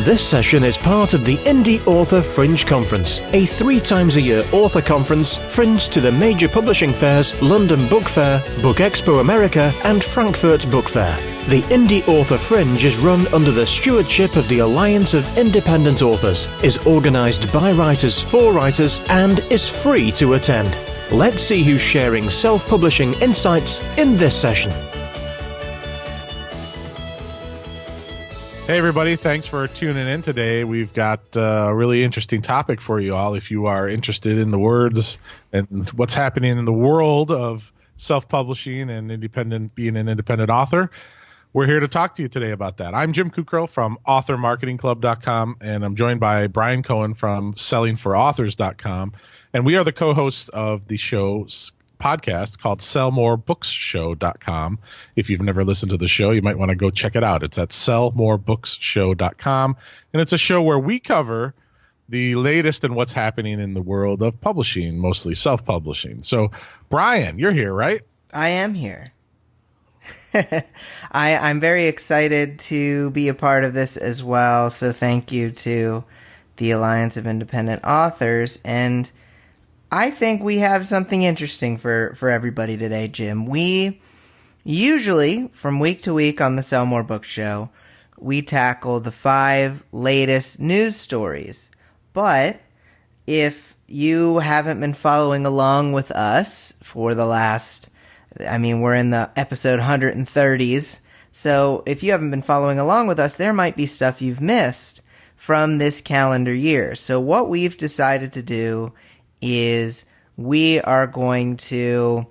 This session is part of the Indie Author Fringe Conference, a 3 times a year author conference fringe to the major publishing fairs London Book Fair, Book Expo America, and Frankfurt Book Fair. The Indie Author Fringe is run under the stewardship of the Alliance of Independent Authors, is organised by writers for writers, and is free to attend. Let's see who's sharing self-publishing insights in this session. Hey everybody, thanks for tuning in today. We've got a really interesting topic for you all. If you are interested in the words and what's happening in the world of self-publishing and being an independent author, we're here to talk to you today about that. I'm Jim Kukral from authormarketingclub.com, and I'm joined by Bryan Cohen from sellingforauthors.com. And we are the co-hosts of the show's podcast called sellmorebookshow.com. If you've never listened to the show, you might want to go check it out. It's at sellmorebookshow.com. And it's a show where we cover the latest in what's happening in the world of publishing, mostly self-publishing. So, Bryan, you're here, right? I am here. I'm very excited to be a part of this as well. So thank you to the Alliance of Independent Authors. And I think we have something interesting for everybody today, Jim. We usually, from week to week on the Sell More Book Show, we tackle the 5 latest news stories. But if you haven't been following along with us for the last, we're in the episode 130s. So if you haven't been following along with us, there might be stuff you've missed from this calendar year. So what we've decided to do is we are going to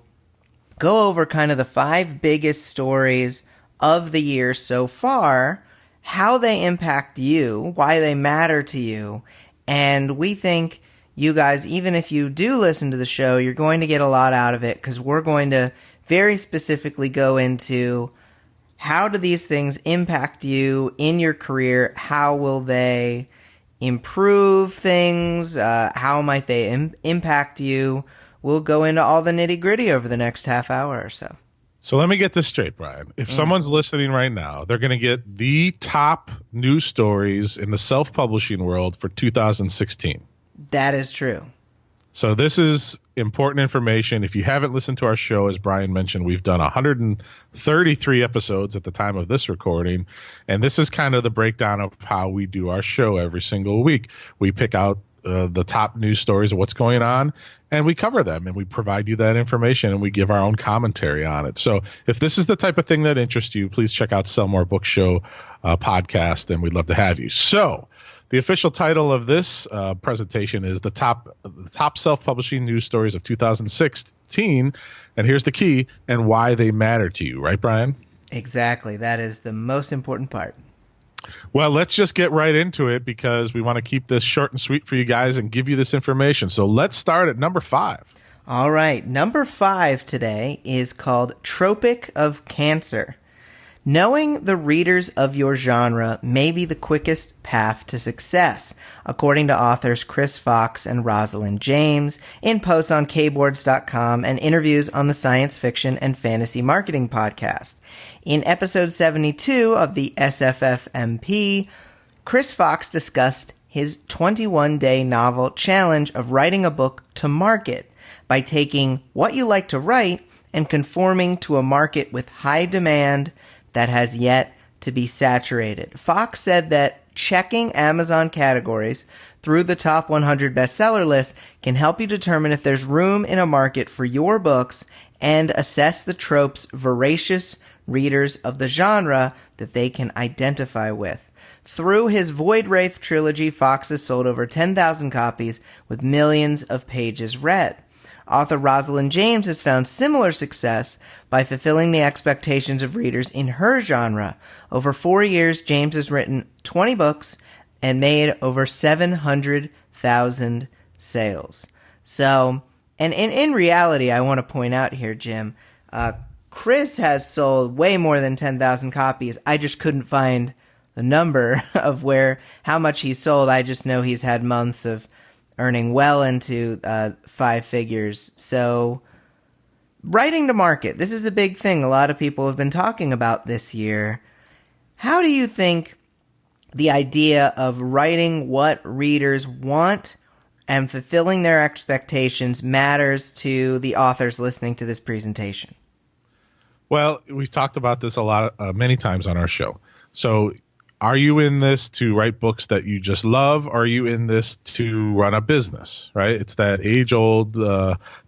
go over kind of the 5 biggest stories of the year so far, how they impact you, why they matter to you, and we think you guys, even if you do listen to the show, you're going to get a lot out of it because we're going to very specifically go into how do these things impact you in your career, how will they improve things, how might they impact you. We'll go into all the nitty-gritty over the next half hour or so. So let me get this straight, Bryan. If someone's listening right now, they're going to get the top news stories in the self-publishing world for 2016. That is true. So this is important information. If you haven't listened to our show, as Bryan mentioned, we've done 133 episodes at the time of this recording. And this is kind of the breakdown of how we do our show every single week. We pick out the top news stories of what's going on, and we cover them, and we provide you that information, and we give our own commentary on it. So if this is the type of thing that interests you, please check out Sell More Book Show podcast, and we'd love to have you. So the official title of this presentation is the top self-publishing news stories of 2016, and here's the key and why they matter to you. Right, Bryan? Exactly. That is the most important part. Well, let's just get right into it because we want to keep this short and sweet for you guys and give you this information. So let's start at number 5. All right. Number 5 today is called Tropic of Cancer. Knowing the readers of your genre may be the quickest path to success, according to authors Chris Fox and Rosalind James in posts on kboards.com and interviews on the Science Fiction and Fantasy Marketing Podcast. In episode 72 of the SFFMP, Chris Fox discussed his 21-day novel challenge of writing a book to market by taking what you like to write and conforming to a market with high demand that has yet to be saturated. Fox said that checking Amazon categories through the top 100 bestseller list can help you determine if there's room in a market for your books and assess the tropes voracious readers of the genre that they can identify with. Through his Void Wraith trilogy, Fox has sold over 10,000 copies with millions of pages read. Author Rosalind James has found similar success by fulfilling the expectations of readers in her genre. Over 4 years, James has written 20 books and made over 700,000 sales. So, and in reality, I want to point out here, Jim, Chris has sold way more than 10,000 copies. I just couldn't find the number of how much he's sold. I just know he's had months of earning well into 5 figures. So writing to market, this is a big thing a lot of people have been talking about this year. How do you think the idea of writing what readers want and fulfilling their expectations matters to the authors listening to this presentation? Well, we've talked about this a lot, many times on our show. So are you in this to write books that you just love? Or are you in this to run a business, right? It's that age-old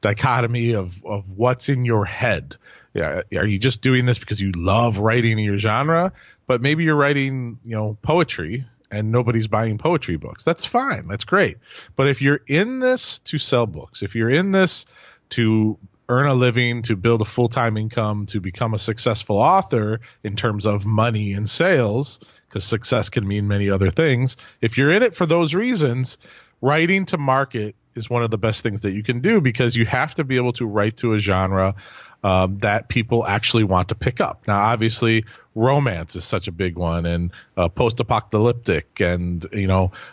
dichotomy of what's in your head. Yeah, are you just doing this because you love writing in your genre? But maybe you're writing, poetry and nobody's buying poetry books. That's fine. That's great. But if you're in this to sell books, if you're in this to earn a living, to build a full-time income, to become a successful author in terms of money and sales, because success can mean many other things. If you're in it for those reasons, writing to market is one of the best things that you can do, because you have to be able to write to a genre that people actually want to pick up. Now, obviously, romance is such a big one, and post-apocalyptic, and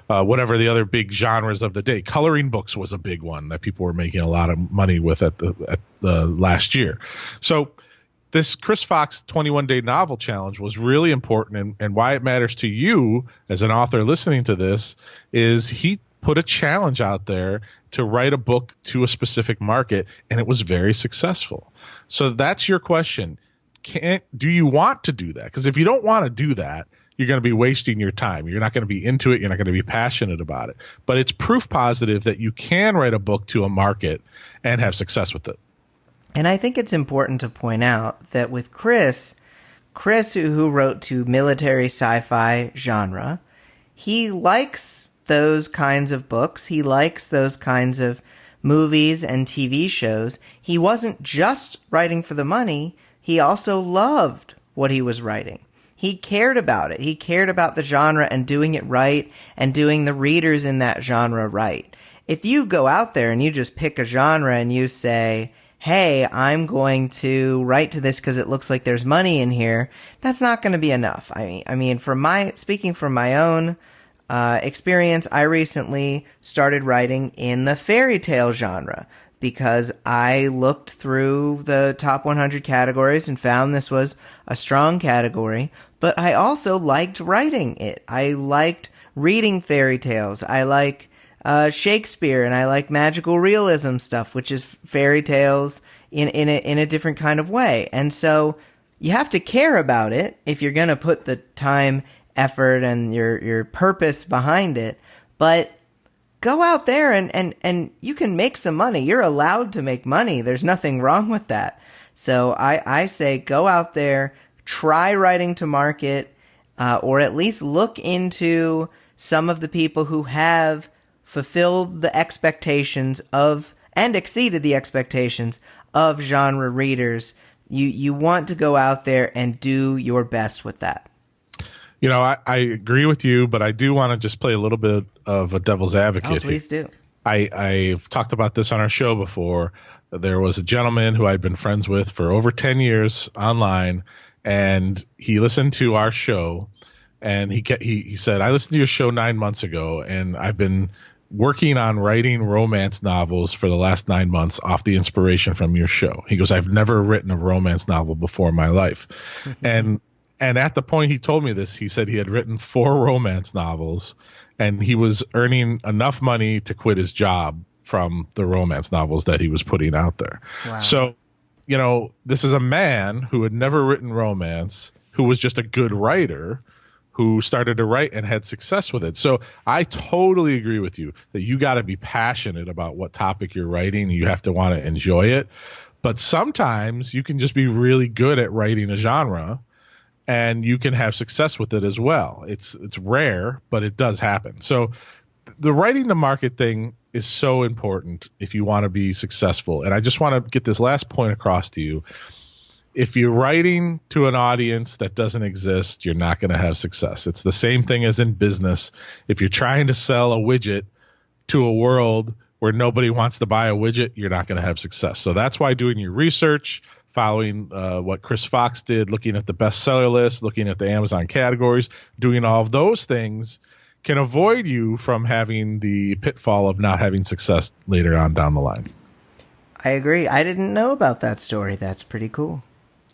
whatever the other big genres of the day. Coloring books was a big one that people were making a lot of money with at the last year. So this Chris Fox 21-day novel challenge was really important, and why it matters to you as an author listening to this is he put a challenge out there to write a book to a specific market, and it was very successful. So that's your question. Do you want to do that? Because if you don't want to do that, you're going to be wasting your time. You're not going to be into it. You're not going to be passionate about it. But it's proof positive that you can write a book to a market and have success with it. And I think it's important to point out that with Chris, who wrote to military sci-fi genre, he likes those kinds of books. He likes those kinds of movies and TV shows. He wasn't just writing for the money. He also loved what he was writing. He cared about it. He cared about the genre and doing it right and doing the readers in that genre right. If you go out there and you just pick a genre and you say, hey, I'm going to write to this because it looks like there's money in here, that's not going to be enough. I mean, speaking from my own experience, I recently started writing in the fairy tale genre because I looked through the top 100 categories and found this was a strong category, but I also liked writing it. I liked reading fairy tales. I like Shakespeare, and I like magical realism stuff, which is fairy tales in a different kind of way. And so you have to care about it if you're going to put the time, effort, and your purpose behind it. But go out there and you can make some money. You're allowed to make money. There's nothing wrong with that. So I say go out there, try writing to market, or at least look into some of the people who have fulfilled the expectations of and exceeded the expectations of genre readers. You want to go out there and do your best with that. I agree with you, but I do want to just play a little bit of a devil's advocate. Oh, please do. I've talked about this on our show before. There was a gentleman who I'd been friends with for over 10 years online, and he listened to our show, and he said, I listened to your show 9 months ago, and I've been working on writing romance novels for the last 9 months off the inspiration from your show. He goes, I've never written a romance novel before in my life. And at the point he told me this, he said he had written 4 romance novels, and he was earning enough money to quit his job from the romance novels that he was putting out there. Wow. So, this is a man who had never written romance, who was just a good writer, who started to write and had success with it. So I totally agree with you that you got to be passionate about what topic you're writing. You have to want to enjoy it. But sometimes you can just be really good at writing a genre, and you can have success with it as well. It's rare, but it does happen. So the writing to market thing is so important if you want to be successful. And I just want to get this last point across to you. If you're writing to an audience that doesn't exist, you're not going to have success. It's the same thing as in business. If you're trying to sell a widget to a world where nobody wants to buy a widget, you're not going to have success. So that's why doing your research, following what Chris Fox did, looking at the bestseller list, looking at the Amazon categories, doing all of those things can avoid you from having the pitfall of not having success later on down the line. I agree. I didn't know about that story. That's pretty cool.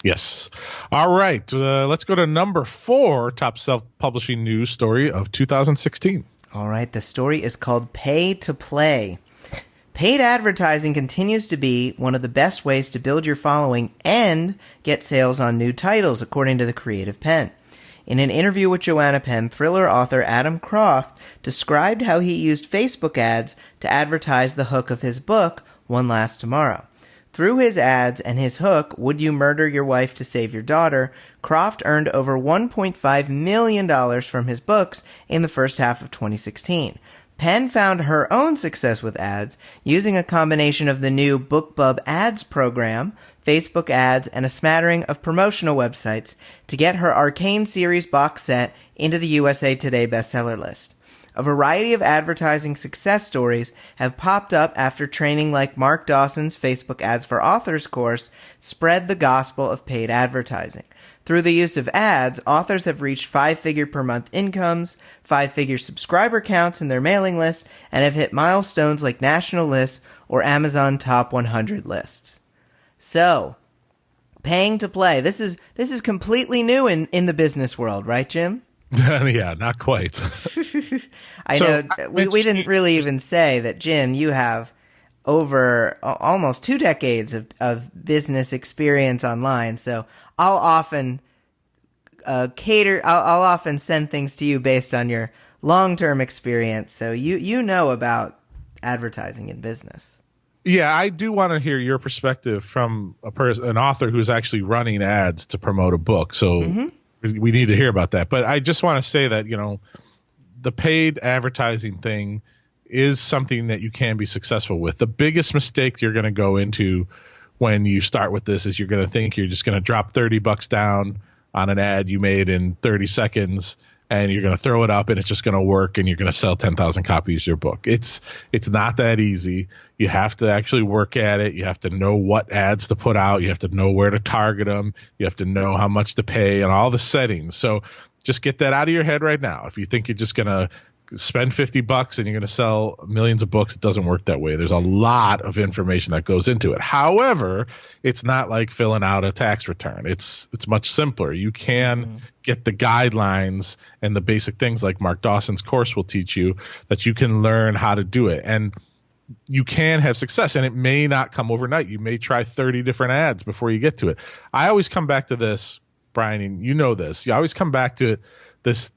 Yes. All right. Let's go to number 4, top self-publishing news story of 2016. All right, the story is called Pay to Play. Paid advertising continues to be one of the best ways to build your following and get sales on new titles, according to the Creative Penn. In an interview with Joanna Penn, thriller author Adam Croft described how he used Facebook ads to advertise the hook of his book, One Last Tomorrow. Through his ads and his hook, Would You Murder Your Wife to Save Your Daughter?, Croft earned over $1.5 million from his books in the first half of 2016. Penn found her own success with ads using a combination of the new BookBub ads program, Facebook ads, and a smattering of promotional websites to get her Arcane series box set into the USA Today bestseller list. A variety of advertising success stories have popped up after training like Mark Dawson's Facebook Ads for Authors course spread the gospel of paid advertising. Through the use of ads, authors have reached 5-figure per month incomes, 5-figure subscriber counts in their mailing list, and have hit milestones like national lists or Amazon Top 100 lists. So, paying to play. This is completely new in the business world, right, Jim? Yeah, not quite. I know we didn't really even say that, Jim, you have over almost 2 decades of business experience online. So I'll often I'll often send things to you based on your long-term experience. So you know about advertising in business. Yeah, I do want to hear your perspective from an author who's actually running ads to promote a book. So we need to hear about that. But I just want to say that, the paid advertising thing is something that you can be successful with. The biggest mistake you're going to go into when you start with this is you're going to think you're just going to drop $30 down on an ad you made in 30 seconds and you're going to throw it up and it's just going to work and you're going to sell 10,000 copies of your book. It's not that easy. You have to actually work at it. You have to know what ads to put out. You have to know where to target them. You have to know how much to pay and all the settings. So just get that out of your head right now. If you think you're just going to spend $50 and you're going to sell millions of books, it doesn't work that way. There's a lot of information that goes into it. However, it's not like filling out a tax return. It's much simpler. You can get the guidelines and the basic things like Mark Dawson's course will teach you that you can learn how to do it. And you can have success, and it may not come overnight. You may try 30 different ads before you get to it. I always come back to this, Brian, and you know this. You always come back to it. This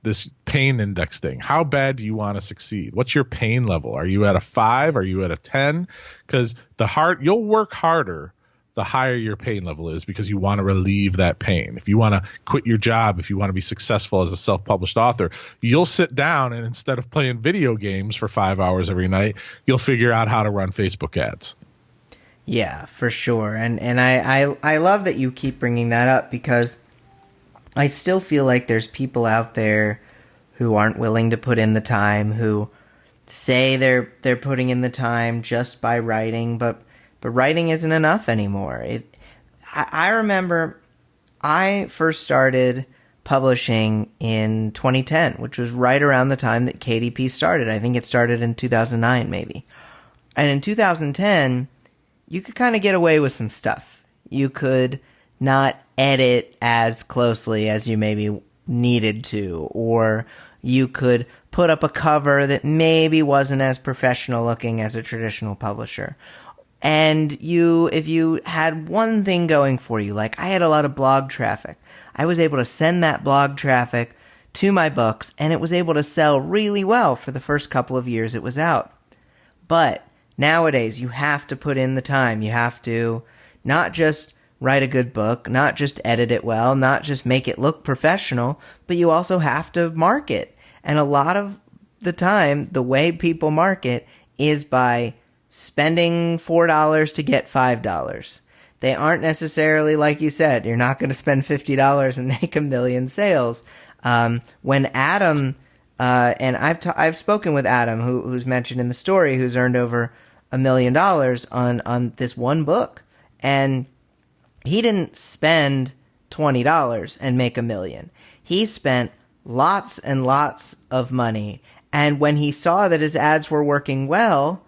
pain index thing. How bad do you want to succeed? What's your pain level? Are you at a 5? Are you at a 10? Because you'll work harder the higher your pain level is because you want to relieve that pain. If you want to quit your job, if you want to be successful as a self-published author, you'll sit down and instead of playing video games for 5 hours every night, you'll figure out how to run Facebook ads. Yeah, for sure. And I love that you keep bringing that up because I still feel like there's people out there who aren't willing to put in the time, who say they're putting in the time just by writing, but writing isn't enough anymore. I remember I first started publishing in 2010, which was right around the time that KDP started. I think it started in 2009 maybe. And in 2010, you could kind of get away with some stuff. You could not edit as closely as you maybe needed to, or you could put up a cover that maybe wasn't as professional looking as a traditional publisher. And if you had one thing going for you, like I had a lot of blog traffic, I was able to send that blog traffic to my books and it was able to sell really well for the first couple of years it was out. But nowadays you have to put in the time. You have to not just write a good book, not just edit it well, not just make it look professional, but you also have to market. And a lot of the time, the way people market is by spending $4 to get $5. They aren't necessarily, like you said, you're not going to spend $50 and make a million sales. When Adam, and I've spoken with Adam, who's mentioned in the story, who's earned over $1 million on this one book. And he didn't spend $20 and make $1 million. He spent lots and lots of money. And when he saw that his ads were working well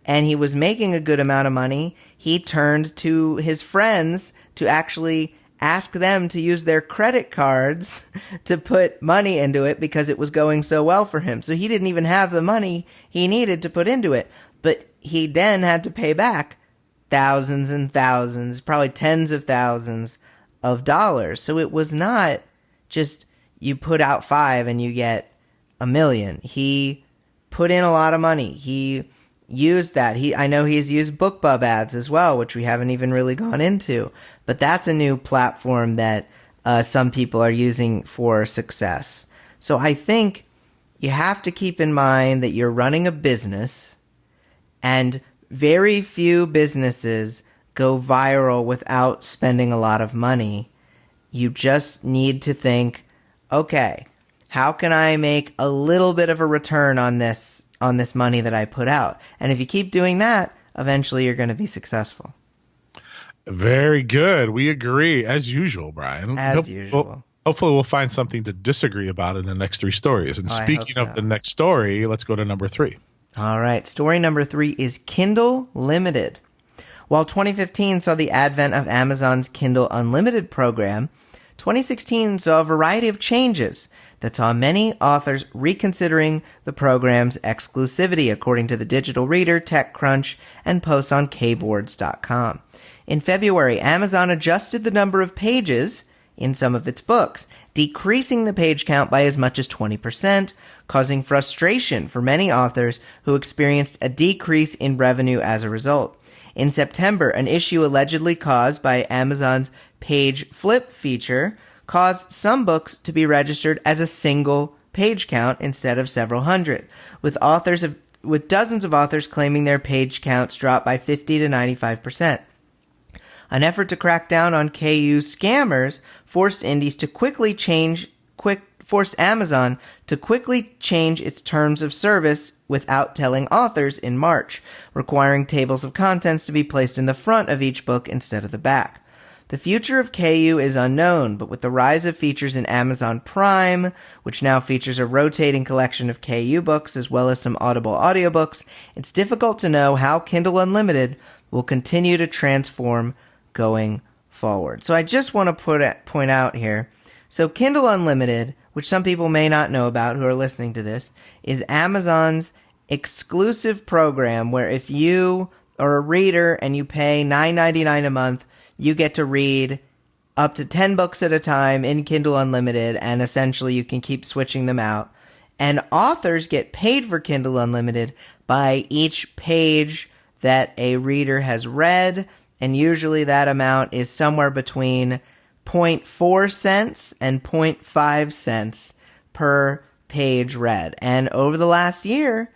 and he was making a good amount of money, he turned to his friends to actually ask them to use their credit cards to put money into it because it was going so well for him. So he didn't even have the money he needed to put into it. But he then had to pay back thousands and thousands, probably tens of thousands of dollars. So it was not just you put out 5 and you get $1 million. He put in a lot of money. He used that. I know he's used BookBub ads as well, which we haven't even really gone into. But that's a new platform that some people are using for success. So I think you have to keep in mind that you're running a business, and very few businesses go viral without spending a lot of money. You just need to think, okay, how can I make a little bit of a return on this money that I put out? And if you keep doing that, eventually you're going to be successful. Very good. We agree, as usual, Brian. As usual. Hopefully we'll find something to disagree about in the next 3 stories. And speaking of the next story, let's go to number 3. All right. Story number 3 is Kindle Limited. While 2015 saw the advent of Amazon's Kindle Unlimited program, 2016 saw a variety of changes that saw many authors reconsidering the program's exclusivity, according to the Digital Reader, TechCrunch, and posts on kboards.com. In February, Amazon adjusted the number of pages in some of its books, decreasing the page count by as much as 20%, causing frustration for many authors who experienced a decrease in revenue as a result. In September, an issue allegedly caused by Amazon's page flip feature caused some books to be registered as a single page count instead of several hundred, with dozens of authors claiming their page counts dropped by 50 to 95%. An effort to crack down on KU scammers forced Amazon to quickly change its terms of service without telling authors in March, requiring tables of contents to be placed in the front of each book instead of the back. The future of KU is unknown, but with the rise of features in Amazon Prime, which now features a rotating collection of KU books as well as some Audible audiobooks, it's difficult to know how Kindle Unlimited will continue to transform going forward. So I just want to point out here, so Kindle Unlimited, which some people may not know about who are listening to this, is Amazon's exclusive program where if you are a reader and you pay $9.99 a month, you get to read up to 10 books at a time in Kindle Unlimited, and essentially you can keep switching them out. And authors get paid for Kindle Unlimited by each page that a reader has read, and usually that amount is somewhere between 0.4 cents and 0.5 cents per page read. And over the last year,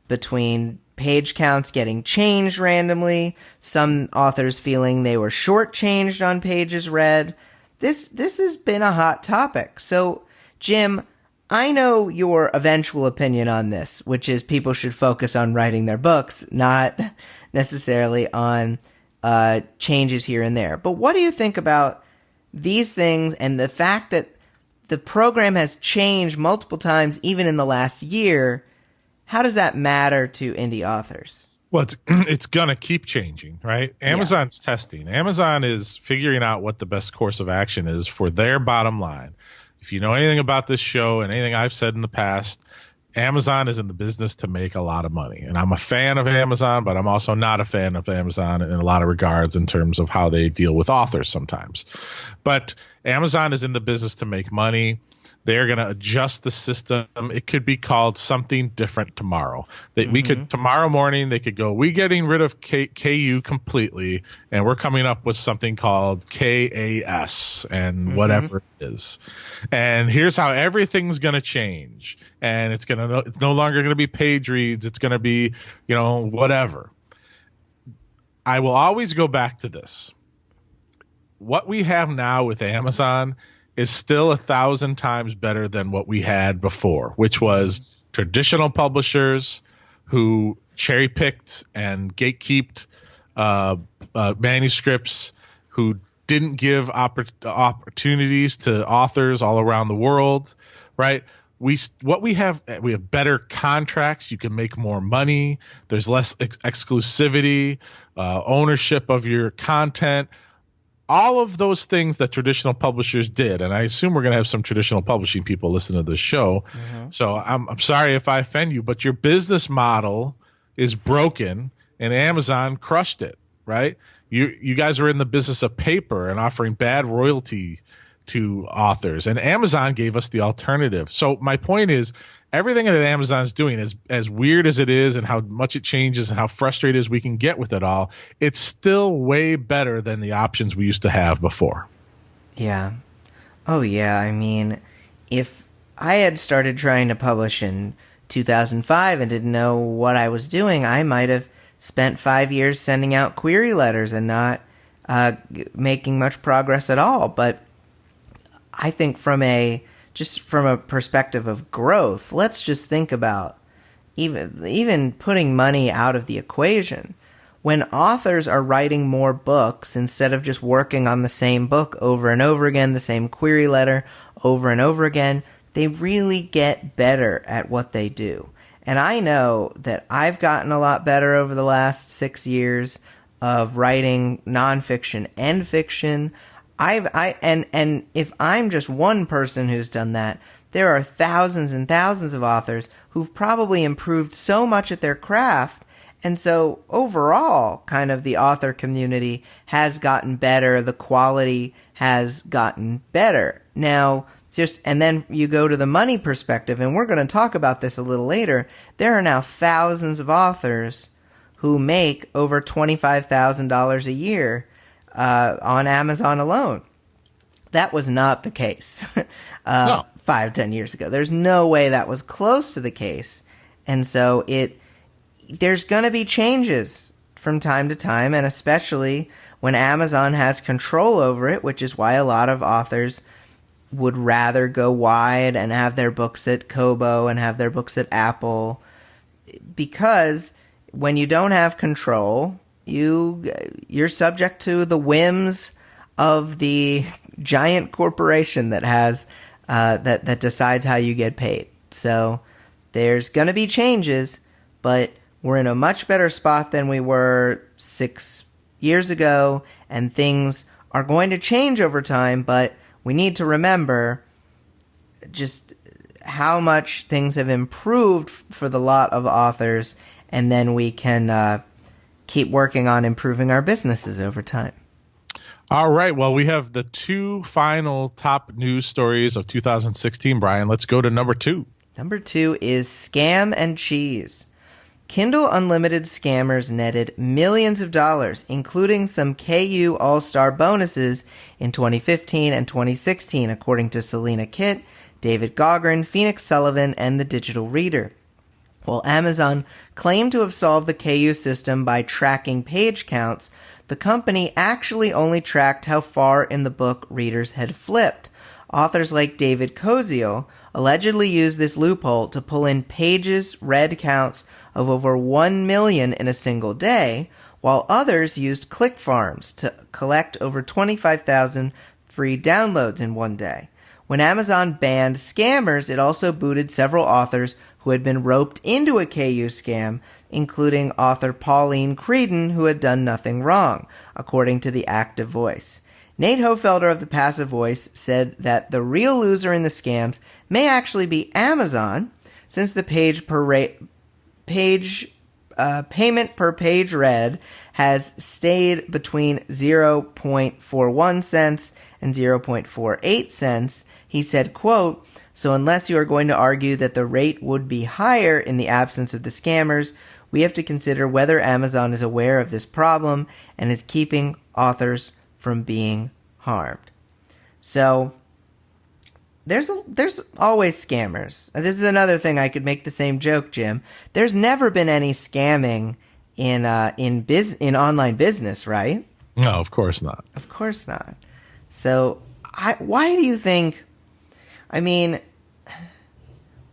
between page counts getting changed randomly, some authors feeling they were shortchanged on pages read, this has been a hot topic. So, Jim, I know your eventual opinion on this, which is people should focus on writing their books, not necessarily on changes here and there. But what do you think about these things and the fact that the program has changed multiple times, even in the last year? How does that matter to indie authors? Well, it's going to keep changing, right? Amazon's testing. Amazon is figuring out what the best course of action is for their bottom line. If you know anything about this show and anything I've said in the past, Amazon is in the business to make a lot of money. And I'm a fan of Amazon, but I'm also not a fan of Amazon in a lot of regards in terms of how they deal with authors sometimes. But Amazon is in the business to make money. They're going to adjust the system. It could be called something different tomorrow. We could tomorrow morning they could go, we're getting rid of KU completely, and we're coming up with something called KAS and whatever it is. And here's how everything's going to change. And it's no longer going to be page reads. It's going to be, whatever. I will always go back to this. What we have now with Amazon is still 1,000 times better than what we had before, which was traditional publishers who cherry-picked and gatekeeped manuscripts, who didn't give opportunities to authors all around the world, right? We have better contracts. You can make more money. There's less exclusivity, ownership of your content. all of those things that traditional publishers did, and I assume we're going to have some traditional publishing people listen to this show. So I'm sorry if I offend you, but your business model is broken, and Amazon crushed it, right? You guys are in the business of paper and offering bad royalty to authors, and Amazon gave us the alternative. So my point is, everything that Amazon is doing, is as weird as it is and how much it changes and how frustrated as we can get with it all, it's still way better than the options we used to have before. Yeah. Oh, yeah. I mean, if I had started trying to publish in 2005 and didn't know what I was doing, I might have spent 5 years sending out query letters and not making much progress at all. But I think from a perspective of growth, let's just think about even putting money out of the equation. When authors are writing more books instead of just working on the same book over and over again, the same query letter over and over again, they really get better at what they do. And I know that I've gotten a lot better over the last 6 years of writing nonfiction and fiction. And if I'm just one person who's done that, there are thousands and thousands of authors who've probably improved so much at their craft. And so overall, kind of the author community has gotten better. The quality has gotten better. Now, and then you go to the money perspective, and we're going to talk about this a little later. There are now thousands of authors who make over $25,000 a year on Amazon alone. That was not the case No. 5-10 years ago. There's no way that was close to the case. And so there's going to be changes from time to time, and especially when Amazon has control over it, which is why a lot of authors would rather go wide and have their books at Kobo and have their books at Apple. Because when you don't have control, you're subject to the whims of the giant corporation that has that decides how you get paid. So there's going to be changes, but we're in a much better spot than we were 6 years ago, and things are going to change over time, but we need to remember just how much things have improved for the lot of authors, and then we can keep working on improving our businesses over time. All right. Well, we have the two final top news stories of 2016, Brian. Let's go to number 2. Number 2 is Scam and Cheese. Kindle Unlimited scammers netted millions of dollars, including some KU All-Star bonuses in 2015 and 2016, according to Selena Kitt, David Gaughran, Phoenix Sullivan, and the Digital Reader. While Amazon claimed to have solved the KU system by tracking page counts, the company actually only tracked how far in the book readers had flipped. Authors like David Koziel allegedly used this loophole to pull in pages read counts of over 1 million in a single day, while others used click farms to collect over 25,000 free downloads in one day. When Amazon banned scammers, it also booted several authors who had been roped into a KU scam, including author Pauline Creedon, who had done nothing wrong, according to the Active Voice. Nate Hofelder of the Passive Voice said that the real loser in the scams may actually be Amazon, since the payment per page read has stayed between 0.41 cents and 0.48 cents. He said, quote, "So unless you are going to argue that the rate would be higher in the absence of the scammers, we have to consider whether Amazon is aware of this problem and is keeping authors from being harmed." So there's always scammers. This is another thing I could make the same joke, Jim. There's never been any scamming in online business, right? No, of course not. Of course not. So why do you think? I mean,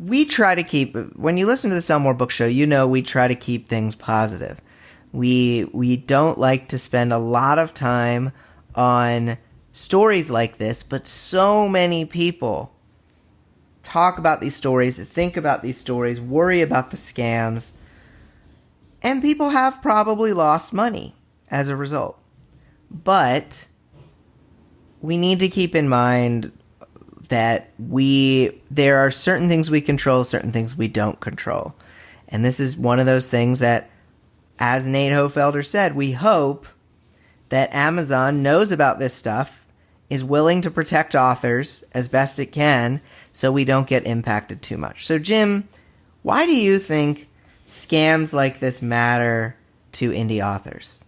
we try to keep, when you listen to the Sell More Book Show, you know we try to keep things positive. We don't like to spend a lot of time on stories like this, but so many people talk about these stories, think about these stories, worry about the scams, and people have probably lost money as a result. But we need to keep in mind that there are certain things we control, certain things we don't control. And this is one of those things that, as Nate Hofelder said, we hope that Amazon knows about this stuff, is willing to protect authors as best it can, so we don't get impacted too much. So, Jim, why do you think scams like this matter to indie authors?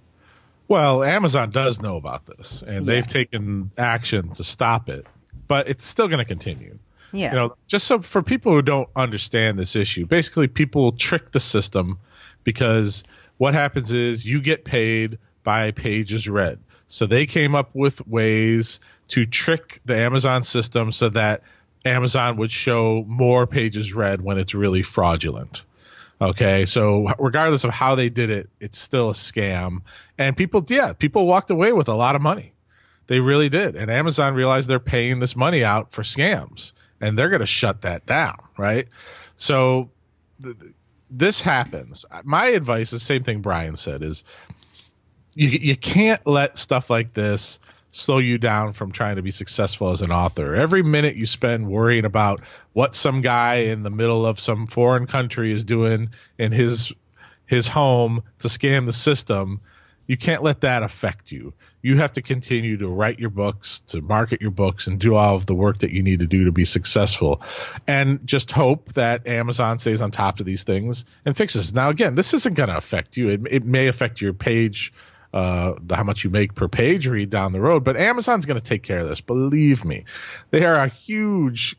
Well, Amazon does know about this, and they've taken action to stop it, but it's still going to continue. Yeah. You know, just so for people who don't understand this issue, basically people trick the system because what happens is you get paid by pages read. So they came up with ways to trick the Amazon system so that Amazon would show more pages read when it's really fraudulent. Okay, so regardless of how they did it, it's still a scam. And people walked away with a lot of money. They really did. And Amazon realized they're paying this money out for scams, and they're going to shut that down, right? So this happens. My advice is the same thing Bryan said, is you can't let stuff like this slow you down from trying to be successful as an author. Every minute you spend worrying about what some guy in the middle of some foreign country is doing in his home to scam the system, you can't let that affect you. You have to continue to write your books, to market your books, and do all of the work that you need to do to be successful. And just hope that Amazon stays on top of these things and fixes. Now, again, this isn't going to affect you. It may affect your page, how much you make per page read down the road, but Amazon's going to take care of this. Believe me, they are a huge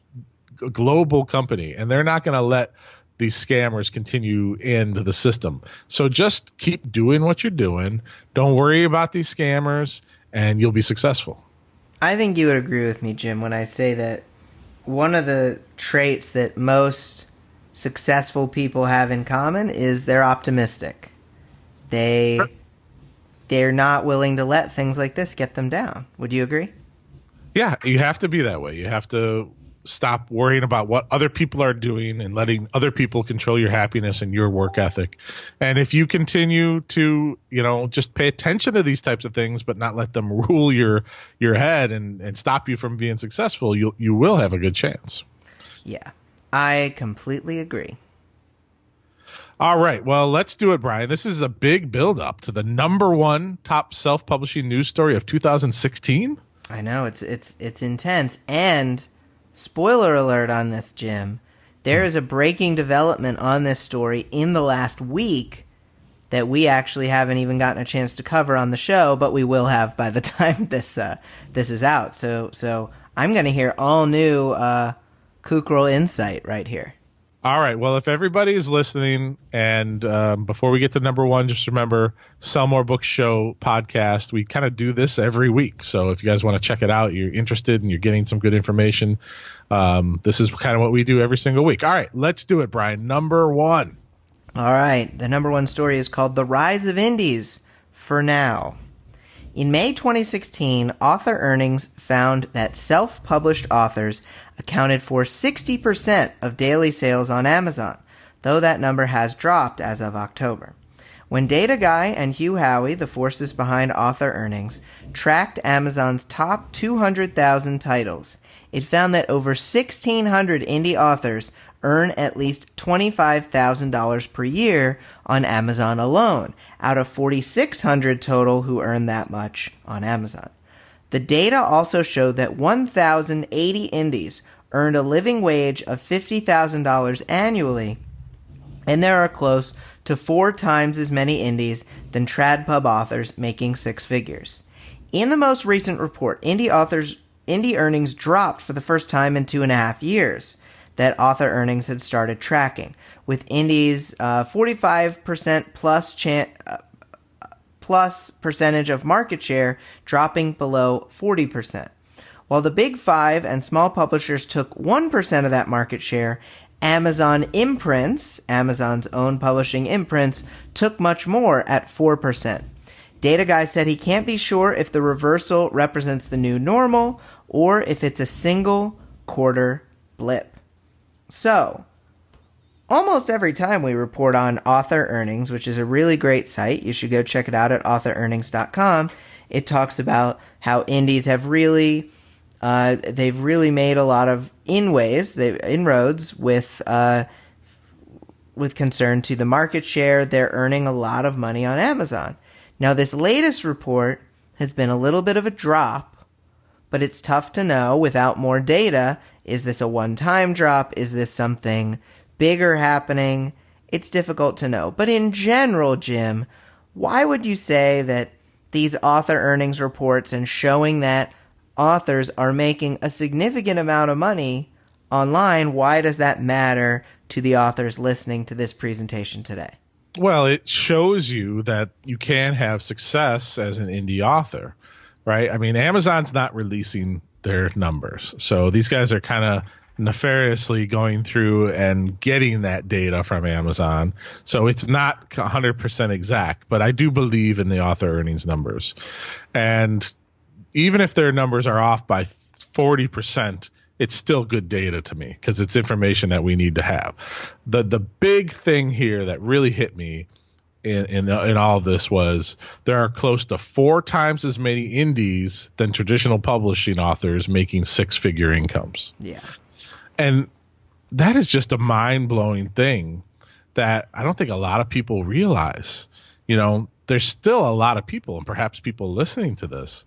global company, and they're not going to let these scammers continue into the system. So just keep doing what you're doing. Don't worry about these scammers, and you'll be successful. I think you would agree with me, Jim, when I say that one of the traits that most successful people have in common is they're optimistic. They're not willing to let things like this get them down. Would you agree? Yeah, you have to be that way. You have to stop worrying about what other people are doing and letting other people control your happiness and your work ethic. And if you continue to, just pay attention to these types of things, but not let them rule your head and stop you from being successful, you will have a good chance. Yeah, I completely agree. All right. Well, let's do it, Bryan. This is a big build-up to the #1 top self-publishing news story of 2016. I know, it's intense. And spoiler alert on this, Jim, there is a breaking development on this story in the last week that we actually haven't even gotten a chance to cover on the show, but we will have by the time this is out. So I'm going to hear all new Kukral insight right here. All right. Well, if everybody is listening, and before we get to #1, just remember, Sell More Books Show podcast. We kind of do this every week. So if you guys want to check it out, you're interested and you're getting some good information, this is kind of what we do every single week. All right. Let's do it, Bryan. #1. All right. The #1 story is called The Rise of Indies for Now. In May 2016, Author Earnings found that self-published authors accounted for 60% of daily sales on Amazon, though that number has dropped as of October. When Data Guy and Hugh Howey, the forces behind Author Earnings, tracked Amazon's top 200,000 titles, it found that over 1,600 indie authors earn at least $25,000 per year on Amazon alone, out of 4,600 total who earn that much on Amazon. The data also showed that 1,080 indies earned a living wage of $50,000 annually, and there are close to 4 times as many indies than TradPub authors making 6 figures. In the most recent report, indie earnings dropped for the first time in 2.5 years that Author Earnings had started tracking, with indies 45% plus percentage of market share dropping below 40%. While the big 5 and small publishers took 1% of that market share, Amazon imprints, Amazon's own publishing imprints, took much more at 4%. Data Guy said he can't be sure if the reversal represents the new normal or if it's a single quarter blip. So, almost every time we report on Author Earnings, which is a really great site, you should go check it out at authorearnings.com, It talks about how indies have really, they've really made a lot of inroads with concern to the market share. They're earning a lot of money on Amazon. Now, this latest report has been a little bit of a drop, but it's tough to know without more data. Is this a one-time drop? Is this something bigger happening? It's difficult to know. But in general, Jim, why would you say that these author earnings reports and showing that authors are making a significant amount of money online, why does that matter to the authors listening to this presentation today? Well, it shows you that you can have success as an indie author, right? I mean, Amazon's not releasing their numbers. So these guys are kind of nefariously going through and getting that data from Amazon. So it's not 100% exact, but I do believe in the author earnings numbers. And even if their numbers are off by 40%, it's still good data to me because it's information that we need to have. The big thing here that really hit me in all of this was there are close to 4 times as many indies than traditional publishing authors making 6-figure incomes. Yeah. And that is just a mind-blowing thing that I don't think a lot of people realize. You know, there's still a lot of people, and perhaps people listening to this,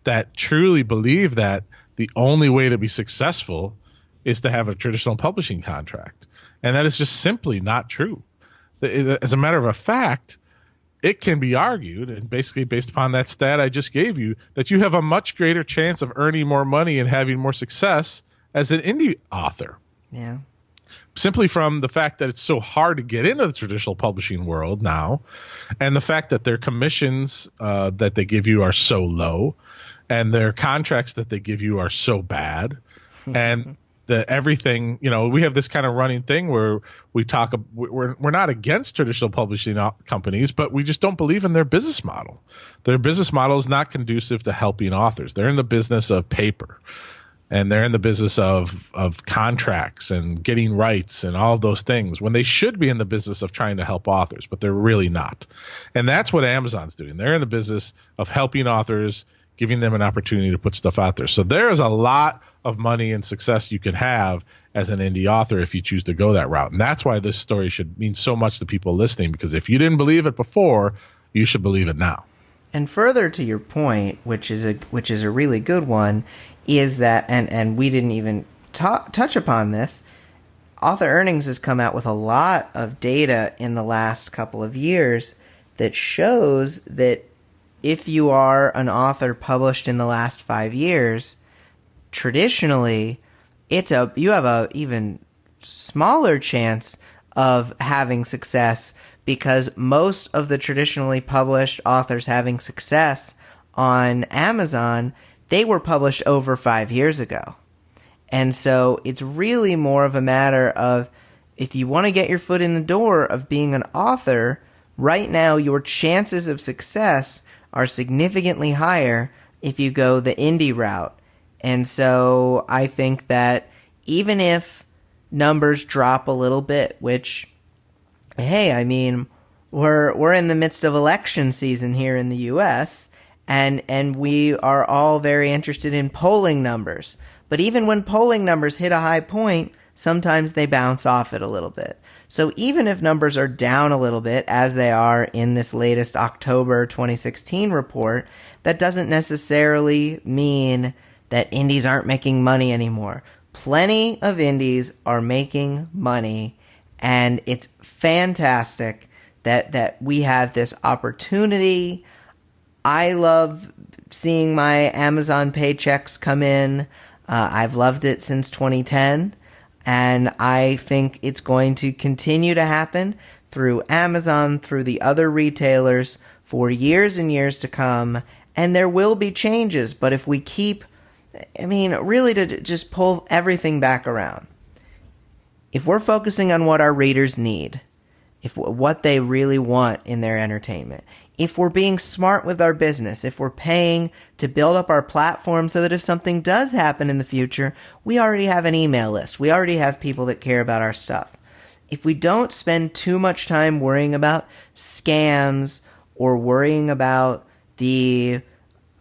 that truly believe that the only way to be successful is to have a traditional publishing contract. And that is just simply not true. As a matter of a fact, it can be argued, and basically based upon that stat I just gave you, that you have a much greater chance of earning more money and having more success as an indie author. Yeah. Simply from the fact that it's so hard to get into the traditional publishing world now, and the fact that their commissions that they give you are so low, and their contracts that they give you are so bad, and everything, you know, we have this kind of running thing where we're not against traditional publishing companies, but we just don't believe in their business model. Their business model is not conducive to helping authors. They're in the business of paper, and they're in the business of contracts and getting rights and all of those things, when they should be in the business of trying to help authors, but they're really not. And that's what Amazon's doing. They're in the business of helping authors, giving them an opportunity to put stuff out there. So there is a lot of money and success you can have as an indie author if you choose to go that route. And that's why this story should mean so much to people listening, because if you didn't believe it before, you should believe it now. And further to your point, which is a really good one, is that, and we didn't even touch upon this, Author Earnings has come out with a lot of data in the last couple of years that shows that if you are an author published in the last 5 years, traditionally, you have a even smaller chance of having success, because most of the traditionally published authors having success on Amazon, they were published over 5 years ago. And so it's really more of a matter of, if you want to get your foot in the door of being an author, right now your chances of success are significantly higher if you go the indie route. And so I think that even if numbers drop a little bit, which, hey, I mean, we're in the midst of election season here in the US, and we are all very interested in polling numbers. But even when polling numbers hit a high point, sometimes they bounce off it a little bit. So even if numbers are down a little bit, as they are in this latest October 2016 report, that doesn't necessarily mean that indies aren't making money anymore. Plenty of indies are making money, and it's fantastic that we have this opportunity. I love seeing my Amazon paychecks come in. I've loved it since 2010. And I think it's going to continue to happen through Amazon, through the other retailers, for years and years to come. And there will be changes. But if we keep, really to just pull everything back around, if we're focusing on what our readers need, what they really want in their entertainment, if we're being smart with our business, if we're paying to build up our platform so that if something does happen in the future, we already have an email list. We already have people that care about our stuff. If we don't spend too much time worrying about scams or worrying about the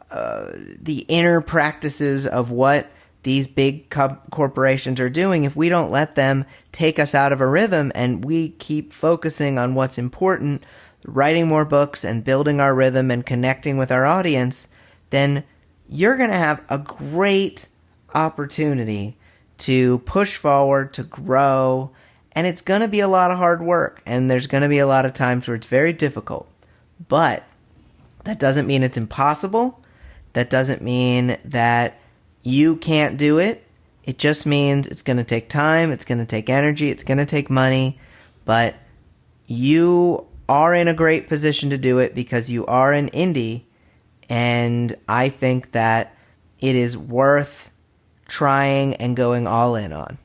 the inner practices of what these big corporations are doing, if we don't let them take us out of a rhythm and we keep focusing on what's important, writing more books and building our rhythm and connecting with our audience, then you're going to have a great opportunity to push forward, to grow, and it's going to be a lot of hard work, and there's going to be a lot of times where it's very difficult. But that doesn't mean it's impossible. That doesn't mean that you can't do it. It just means it's going to take time, it's going to take energy, it's going to take money, but you are in a great position to do it because you are an indie, and I think that it is worth trying and going all in on.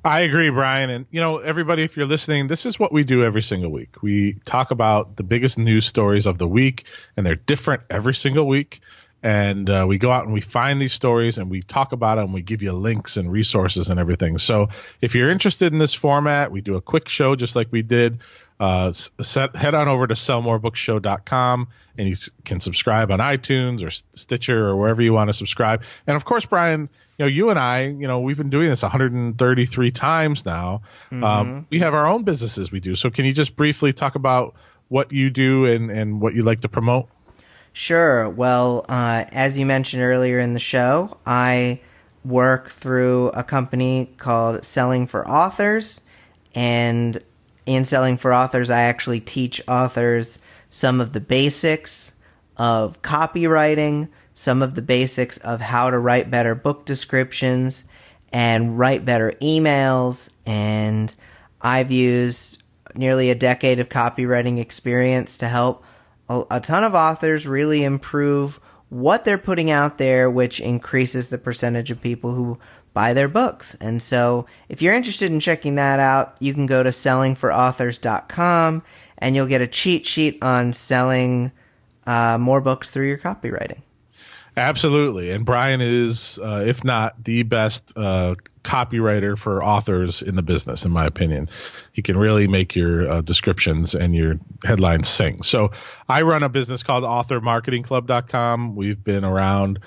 I agree, Brian. And, everybody, if you're listening, this is what we do every single week. We talk about the biggest news stories of the week, and they're different every single week. And we go out and we find these stories and we talk about them. We give you links and resources and everything. So if you're interested in this format, we do a quick show just like we did. Head on over to sellmorebookshow.com and you can subscribe on iTunes or Stitcher or wherever you want to subscribe. And of course, Brian, you and I, we've been doing this 133 times now. Mm-hmm. We have our own businesses we do. So can you just briefly talk about what you do and what you like to promote? Sure. Well, as you mentioned earlier in the show, I work through a company called Selling for Authors, and in Selling for Authors, I actually teach authors some of the basics of copywriting, some of the basics of how to write better book descriptions and write better emails, and I've used nearly a decade of copywriting experience to help a ton of authors really improve what they're putting out there, which increases the percentage of people who buy their books. And so if you're interested in checking that out, you can go to sellingforauthors.com and you'll get a cheat sheet on selling more books through your copywriting. Absolutely. And Brian is, if not the best copywriter for authors in the business, in my opinion. He can really make your descriptions and your headlines sing. So I run a business called authormarketingclub.com. We've been around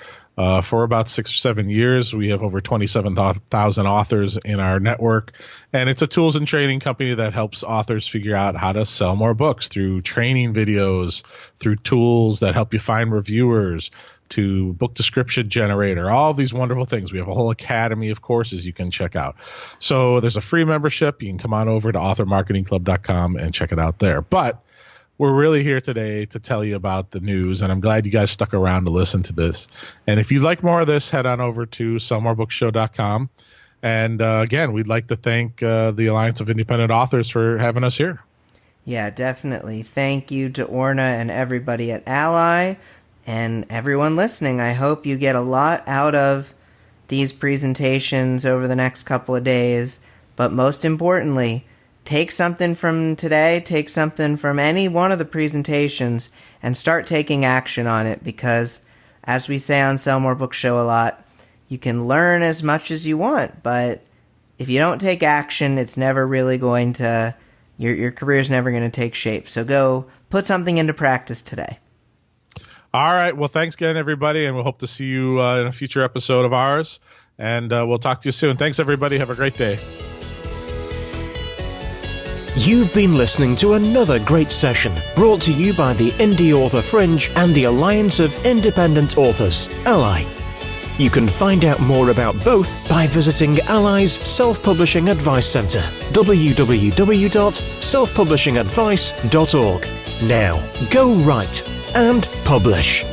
for about 6 or 7 years. We have over 27,000 authors in our network. And it's a tools and training company that helps authors figure out how to sell more books through training videos, through tools that help you find reviewers, to book description generator, all these wonderful things. We have a whole academy of courses you can check out. So there's a free membership. You can come on over to authormarketingclub.com and check it out there. But we're really here today to tell you about the news, and I'm glad you guys stuck around to listen to this. And if you'd like more of this, head on over to sellmorebookshow.com. And again, we'd like to thank the Alliance of Independent Authors for having us here. Yeah, definitely. Thank you to Orna and everybody at Ally. And everyone listening, I hope you get a lot out of these presentations over the next couple of days. But most importantly, take something from today, take something from any one of the presentations, and start taking action on it. Because, as we say on Sell More Book Show a lot, you can learn as much as you want, but if you don't take action, it's never really going to, your career's never going to take shape. So go put something into practice today. All right. Well, thanks again, everybody, and we'll hope to see you in a future episode of ours. And we'll talk to you soon. Thanks, everybody. Have a great day. You've been listening to another great session brought to you by the Indie Author Fringe and the Alliance of Independent Authors, Ally. You can find out more about both by visiting Ally's Self-Publishing Advice Center, www.selfpublishingadvice.org. Now, go write and publish.